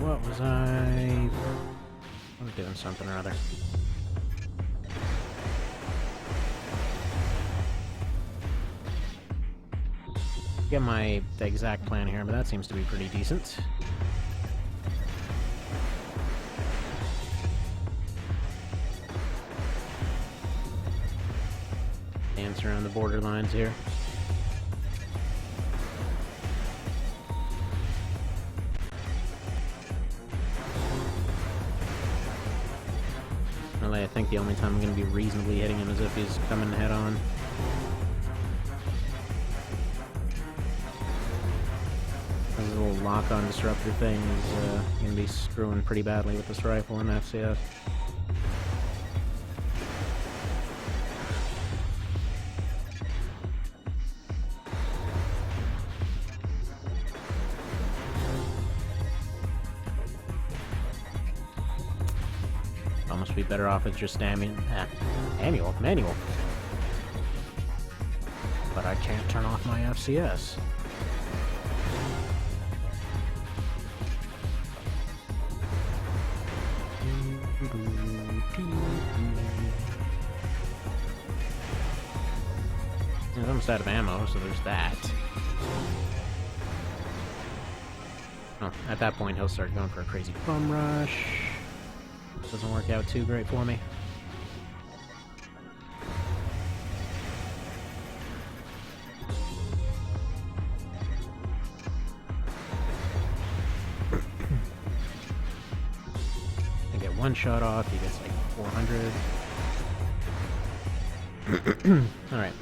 what was I was doing something or other. Get the exact plan here, but that seems to be pretty decent. Dance around the borderlines here. Really, I think the only time I'm going to be reasonably hitting him is if he's coming head on. This little lock-on disruptor thing is going to be screwing pretty badly with this rifle in FCS. Almost be better off with just manual. But I can't turn off my FCS. He's almost out of ammo, so there's that. Oh, at that point he'll start going for a crazy bum rush. Doesn't work out too great for me. I get one shot off, he gets like 400. Alright.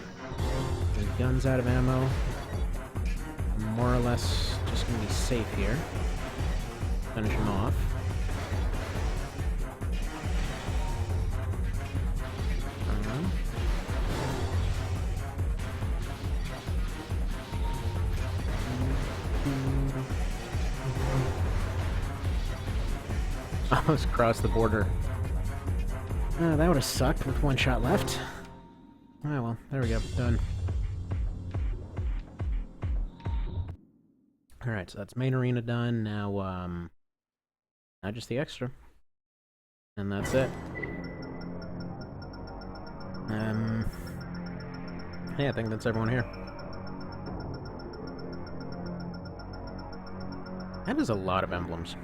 His gun's out of ammo. More or less just gonna be safe here. Finish him off. Almost crossed the border. That would have sucked with one shot left. Ah, well, there we go. Done. Alright, so that's main arena done. Now, now just the extra. And that's it. Yeah, I think that's everyone here. That is a lot of emblems.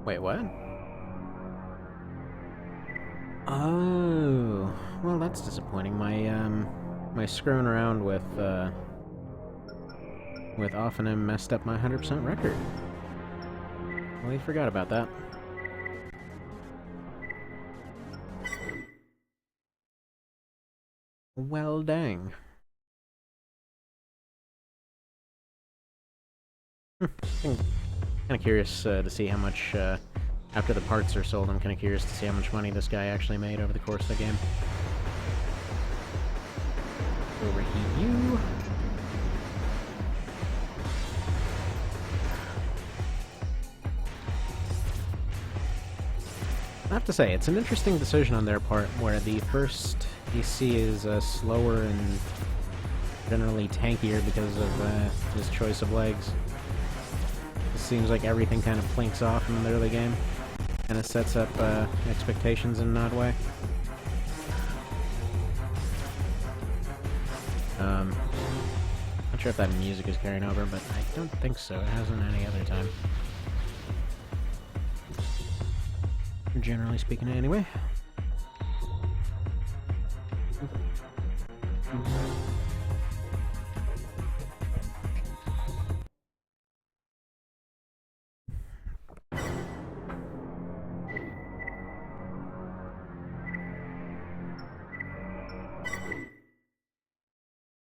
Wait, what? Oh, well, that's disappointing. My screwing around with Offenham messed up my 100% record. Well, you forgot about that. Well, dang. I'm kind of curious to see how much, after the parts are sold, I'm kind of curious to see how much money this guy actually made over the course of the game. Overheat you. I have to say, it's an interesting decision on their part, where the first AC is slower and generally tankier because of his choice of legs. It seems like everything kind of plinks off in the early game, and it sets up expectations in an odd way. Not sure if that music is carrying over, but I don't think so. It hasn't any other time. Generally speaking, anyway.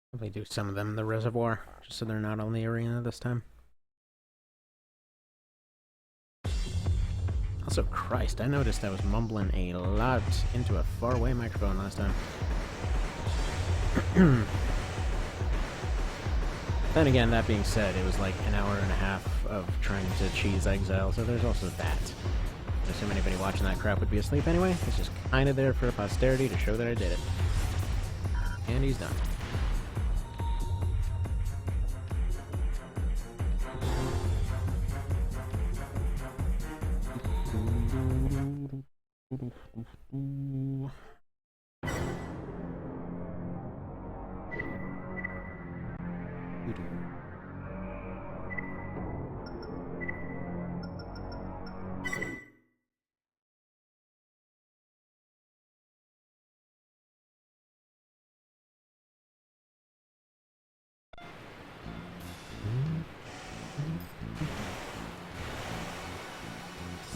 Probably do some of them in the reservoir, just so they're not on the arena this time. Also, Christ, I noticed I was mumbling a lot into a faraway microphone last time. Then again, that being said, it was like an hour and a half of trying to cheese Exile, so there's also that. I assume anybody watching that crap would be asleep anyway. It's just kind of there for posterity to show that I did it. And he's done. Ooh.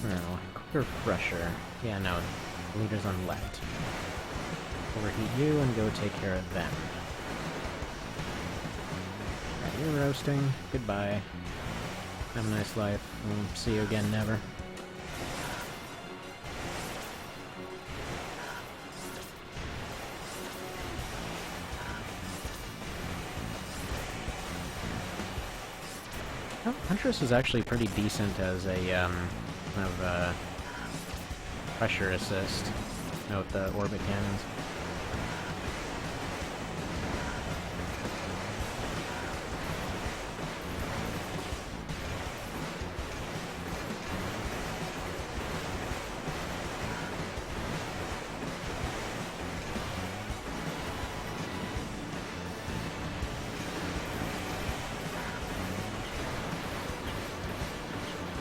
Well, quicker pressure. Yeah, no. Leader's on left. Overheat you and go take care of them. Right, you're roasting. Goodbye. Have a nice life. We'll see you again, never. Oh, Huntress is actually pretty decent as a, kind of, pressure assist. With the orbit cannons.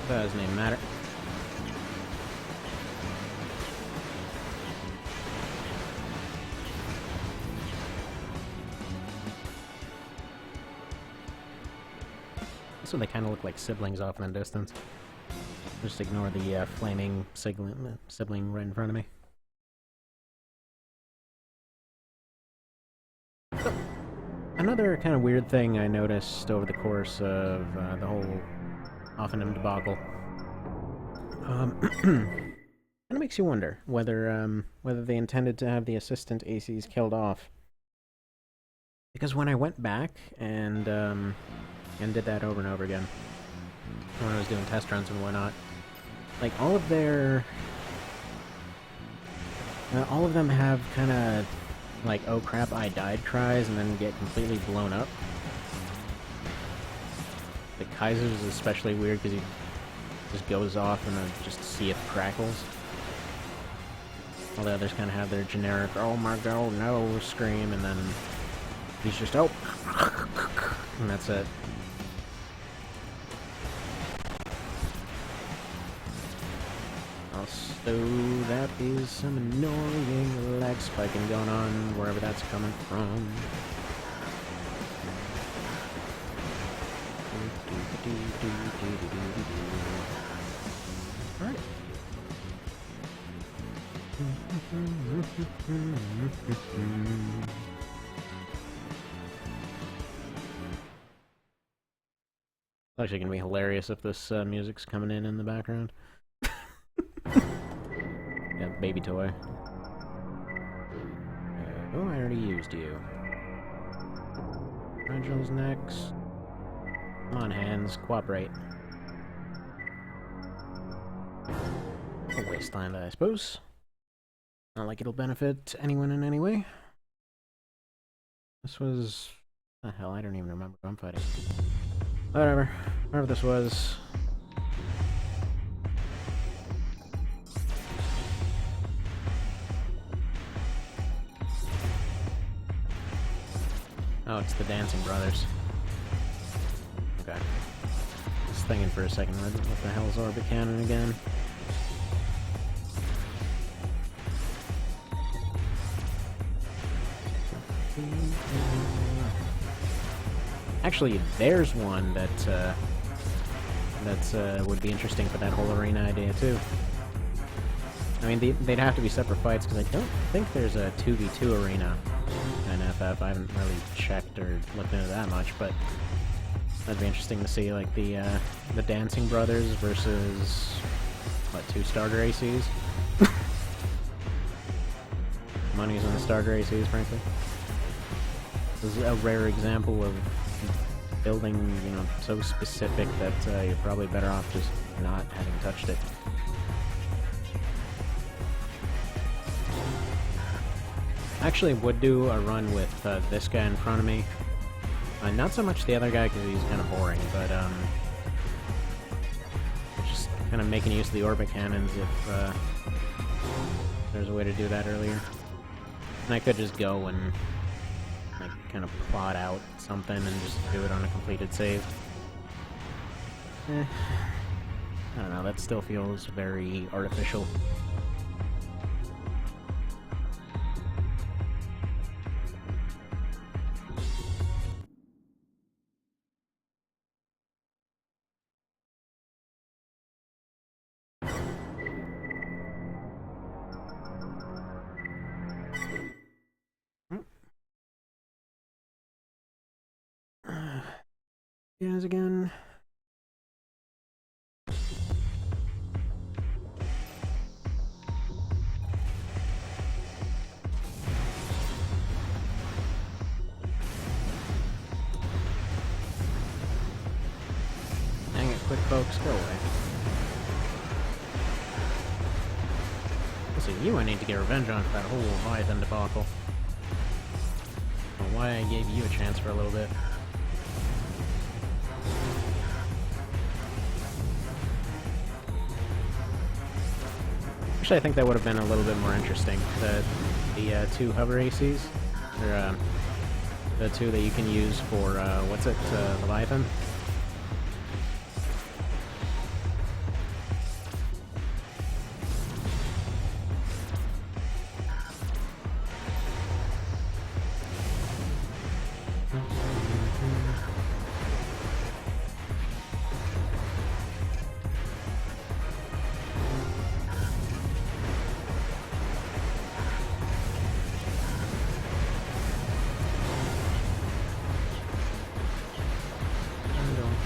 Doesn't even matter. So they kind of look like siblings off in the distance. Just ignore the flaming sibling right in front of me. So, another kind of weird thing I noticed over the course of the whole Offenham debacle. Kind of makes you wonder whether they intended to have the assistant ACs killed off. Because when I went back and did that over and over again, when I was doing test runs and whatnot, like all of them have kind of like "oh crap, I died" cries, and then get completely blown up. The Kaiser's is especially weird because he just goes off and then just see if crackles. All the others kind of have their generic "oh my god, no" scream, and then he's just "oh," and that's it. Also, that is some annoying lag spiking going on wherever that's coming from. Alright. It's actually gonna be hilarious if this music's coming in the background. Yeah, baby toy. Oh, I already used you. Angel's next. Come on, hands, cooperate. A wasteland, I suppose. Not like it'll benefit anyone in any way. This was... the hell, I don't even remember who I'm fighting. Whatever. Whatever this was. Oh, it's the Dancing Brothers. Okay. Just thinking for a second, what the hell's Orbit Cannon again? Actually, there's one that would be interesting for that whole arena idea too. I mean, they'd have to be separate fights because I don't think there's a 2v2 arena in FF. I haven't really checked or looked into that much, but that'd be interesting to see, like the Dancing Brothers versus what, 2 starter ACs. Money's on the starter ACs, frankly. This is a rare example of building, you know, so specific that you're probably better off just not having touched it. Actually would do a run with this guy in front of me. Not so much the other guy because he's kind of boring, but just kind of making use of the orbit cannons if There's a way to do that earlier. And I could just go and like kind of plot out something and just do it on a completed save. I don't know, that still feels very artificial. Guys again. Dang it, quick folks, go away. Listen, you I need to get revenge on for that whole Leviathan debacle. I don't know why I gave you a chance for a little bit. Actually, I think that would have been a little bit more interesting. The two hover ACs, or the two that you can use for what's it, Leviathan.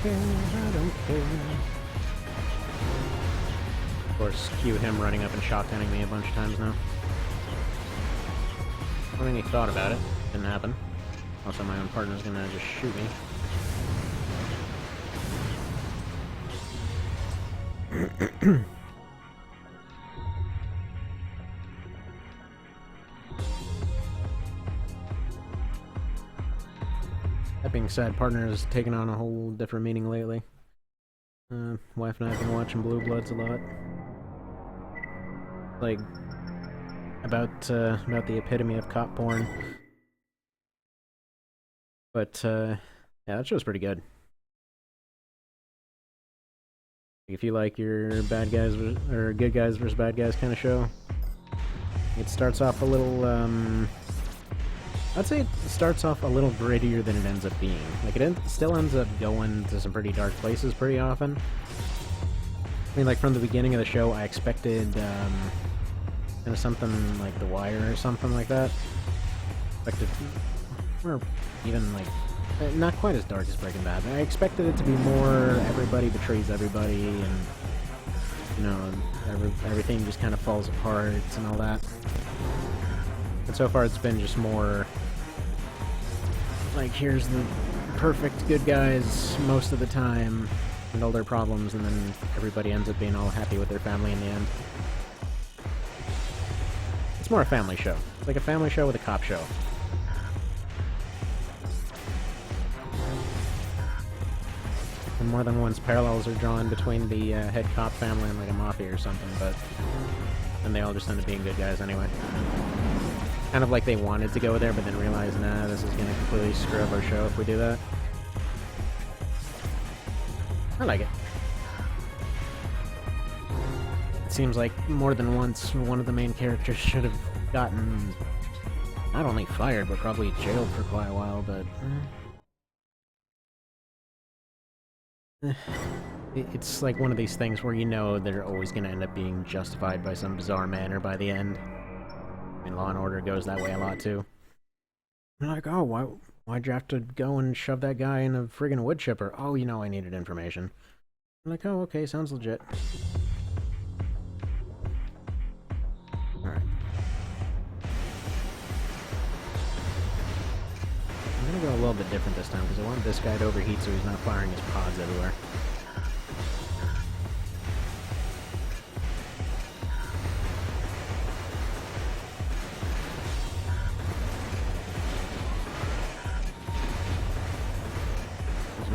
I don't care. Of course, cue him running up and shotgunning me a bunch of times now. I don't think he thought about it. Didn't happen. Also, my own partner's gonna just shoot me. That being said, partner has taken on a whole different meaning lately. Wife and I have been watching Blue Bloods a lot. Like, about the epitome of cop porn. But, yeah, that show's pretty good. If you like your bad guys, or good guys versus bad guys kind of show, it starts off a little, I'd say it starts off a little grittier than it ends up being. Like, it still ends up going to some pretty dark places pretty often. I mean, like, from the beginning of the show, I expected, kind of something like The Wire or something like that. Expected, or even, like, not quite as dark as Breaking Bad. I expected it to be more everybody betrays everybody, and, you know, everything just kind of falls apart and all that. But so far it's been just more like, here's the perfect good guys most of the time and all their problems, and then everybody ends up being all happy with their family in the end. It's more a family show. It's like a family show with a cop show. And more than once parallels are drawn between the head cop family and like a mafia or something, but then they all just end up being good guys anyway. Kind of like they wanted to go there, but then realized, nah, this is gonna completely screw up our show if we do that. I like it. It seems like more than once, one of the main characters should have gotten not only fired, but probably jailed for quite a while, but... it's like one of these things where you know they're always gonna end up being justified by some bizarre manner by the end. I mean, Law & Order goes that way a lot, too. You're like, oh, why'd you have to go and shove that guy in a friggin' wood chipper? Oh, you know I needed information. I'm like, oh, okay, sounds legit. Alright. I'm gonna go a little bit different this time, because I want this guy to overheat so he's not firing his pods everywhere.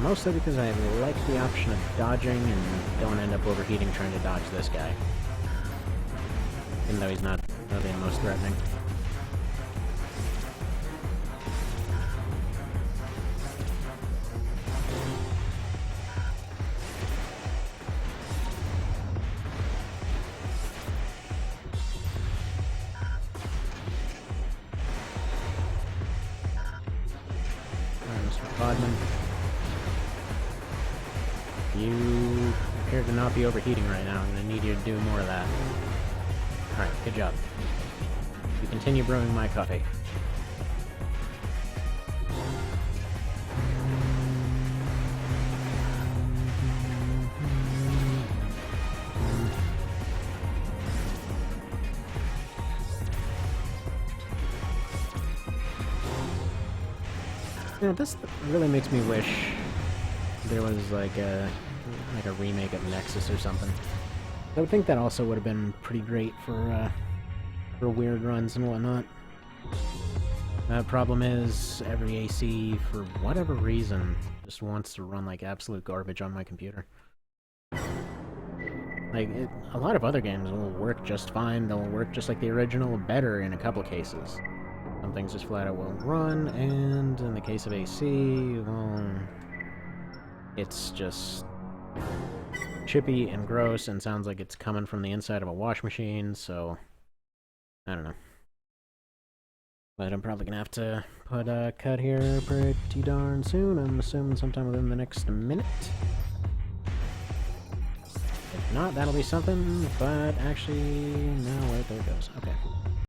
Mostly because I like the option of dodging and don't end up overheating trying to dodge this guy. Even though he's not Really the most threatening. Mr. Bodman. You appear to not be overheating right now. I'm gonna need you to do more of that. Alright, good job. You continue brewing my coffee. You know, this really makes me wish there was like a remake of Nexus or something. I would think that also would have been pretty great for weird runs and whatnot. The problem is, every AC, for whatever reason, just wants to run like absolute garbage on my computer. Like, a lot of other games will work just fine, they'll work just like the original, better in a couple cases. Some things just flat out won't run, and in the case of AC, well, it's just chippy and gross and sounds like it's coming from the inside of a wash machine, so I don't know. But I'm probably gonna have to put a cut here pretty darn soon. I'm assuming sometime within the next minute. If not, that'll be something, but actually, no, wait, there it goes. Okay.